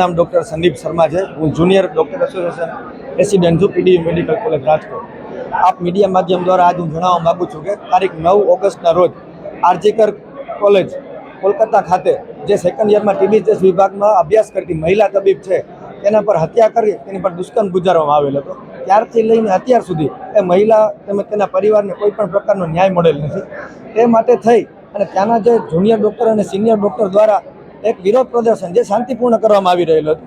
નામ ડૉક્ટર સંદીપ શર્મા છે। હું જુનિયર ડૉક્ટર એસોસિએશન પ્રેસિડેન્ટ છું, પીડીયુ મેડિકલ કોલેજ રાજકોટ। આપ મીડિયા માધ્યમ દ્વારા આજ હું જણાવવા માગું છું કે તારીખ 9 ઓગસ્ટના રોજ આરજીકર કોલેજ કોલકાતા ખાતે જે સેકન્ડ યરમાં ટીબી ટેસ્ટ વિભાગમાં અભ્યાસ કરતી મહિલા તબીબ છે તેના પર હત્યા કરી તેની પર દુષ્કર્મ ગુજારવામાં આવેલ હતો। ત્યારથી લઈને અત્યાર સુધી એ મહિલા તેમજ તેના પરિવારને કોઈ પણ પ્રકારનો ન્યાય મળેલ નથી। તે માટે થઈ અને ત્યાંના જે જુનિયર ડૉક્ટર અને સિનિયર ડૉક્ટર દ્વારા એક વિરોધ પ્રદર્શન જે શાંતિપૂર્ણ કરવામાં આવી રહેલું હતું,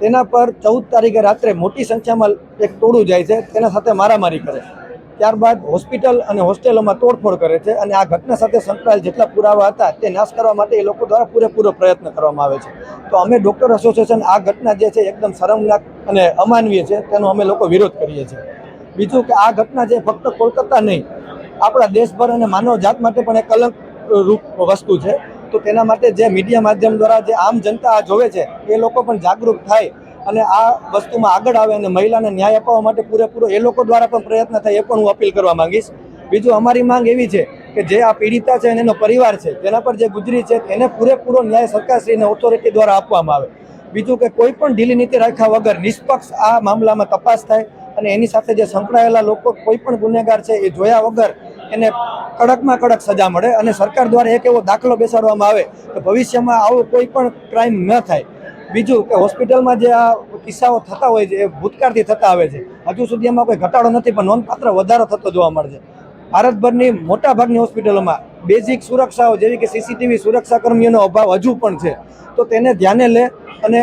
તેના પર 14 તારીખે રાત્રે મોટી સંખ્યામાં એક ટોળું જાય છે, તેના સાથે મારામારી કરે છે, ત્યારબાદ હોસ્પિટલ અને હોસ્ટેલોમાં તોડફોડ કરે છે અને આ ઘટના સાથે સંકળાયેલ જેટલા પુરાવા હતા તે નાશ કરવા માટે એ લોકો દ્વારા પૂરેપૂરો પ્રયત્ન કરવામાં આવે છે। તો અમે ડૉક્ટર એસોસિએશન આ ઘટના જે છે એકદમ શરમનાક અને અમાનવીય છે, તેનો અમે લોકો વિરોધ કરીએ છીએ। બીજું કે આ ઘટના જે ફક્ત કોલકાતા નહીં, આપણા દેશભર અને માનવ જાત માટે પણ એક કલંક રૂપ વસ્તુ છે। તો તેના માટે જે મીડિયા માધ્યમ દ્વારા જે આમ જનતા આ જોવે છે એ લોકો પણ જાગૃત થાય અને આ વસ્તુમાં આગળ આવે અને મહિલાને ન્યાય અપાવવા માટે પૂરેપૂરો એ લોકો દ્વારા પણ પ્રયત્ન થાય, એ પણ હું અપીલ કરવા માંગીશ। બીજું અમારી માંગ એવી છે કે જે આ પીડિતા છે અને એનો પરિવાર છે તેના પર જે ગુજરી છે એને પૂરેપૂરો ન્યાય સરકારશ્રીને ઓથોરિટી દ્વારા આપવામાં આવે। બીજું કે કોઈ પણ ઢીલી નીતિ રાખ્યા વગર નિષ્પક્ષ આ મામલામાં તપાસ થાય અને એની સાથે જે સંકળાયેલા લોકો કોઈ પણ ગુનેગાર છે એ જોયા વગર એને કડકમાં કડક સજા મળે અને સરકાર દ્વારા એક એવો દાખલો બેસાડવામાં આવે કે ભવિષ્યમાં આવો કોઈ પણ ક્રાઇમ ન થાય। બીજું કે હોસ્પિટલમાં જે આ કિસ્સાઓ થતા હોય છે એ ભૂતકાળથી થતા આવે છે, હજુ સુધી એમાં કોઈ ઘટાડો નથી પણ નોંધપાત્ર વધારો થતો જોવા મળે છે। ભારતભરની મોટાભાગની હોસ્પિટલોમાં બેઝિક સુરક્ષાઓ જેવી કે સીસીટીવી સુરક્ષા કર્મીઓનો અભાવ હજુ પણ છે। તો તેને ધ્યાને લે અને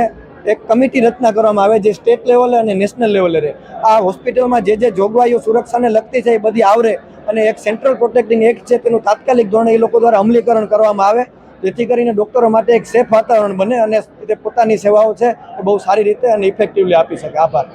એક કમિટી રચના કરવામાં આવે જે સ્ટેટ લેવલે અને નેશનલ લેવલે રહે। આ હોસ્પિટલમાં જે જોગવાઈઓ સુરક્ષાને લગતી છે એ બધી આવરે અને એક સેન્ટ્રલ પ્રોટેક્ટિંગ એક્ટ છે તેનું તાત્કાલિક ધોરણે એ લોકો દ્વારા અમલીકરણ કરવામાં આવે, જેથી કરીને ડૉક્ટરો માટે એક સેફ વાતાવરણ બને અને તે પોતાની સેવાઓ છે એ બહુ સારી રીતે અને ઇફેક્ટિવલી આપી શકે। આભાર।